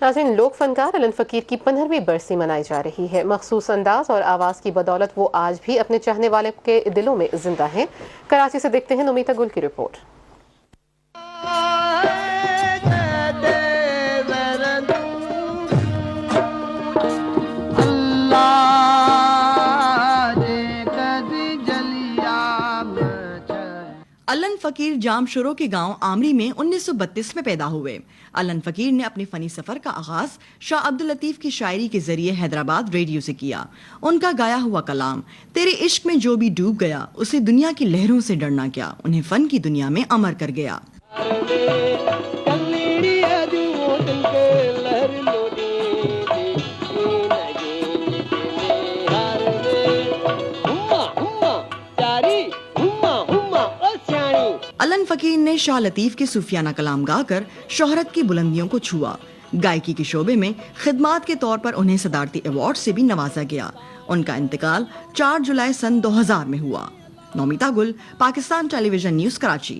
ناظرین، لوک فنکار علن فقیر کی 15ویں برسی منائی جا رہی ہے۔ مخصوص انداز اور آواز کی بدولت وہ آج بھی اپنے چاہنے والوں کے دلوں میں زندہ ہیں۔ کراچی سے دیکھتے ہیں نومیتا گل کی رپورٹ۔ علن فقیر جام شروع کے گاؤں آمری میں 1932 میں پیدا ہوئے۔ علن فقیر نے اپنے فنی سفر کا آغاز شاہ عبداللطیف کی شاعری کے ذریعے حیدرآباد ریڈیو سے کیا۔ ان کا گایا ہوا کلام تیرے عشق میں جو بھی ڈوب گیا، اسے دنیا کی لہروں سے ڈرنا کیا، انہیں فن کی دنیا میں امر کر گیا۔ علن فقیر نے شاہ لطیف کے صوفیانہ کلام گا کر شہرت کی بلندیوں کو چھوا۔ گائکی کے شعبے میں خدمات کے طور پر انہیں صدارتی ایوارڈ سے بھی نوازا گیا۔ ان کا انتقال 4 جولائی سن 2000 میں ہوا۔ نومیتا گل، پاکستان ٹیلی ویژن نیوز، کراچی۔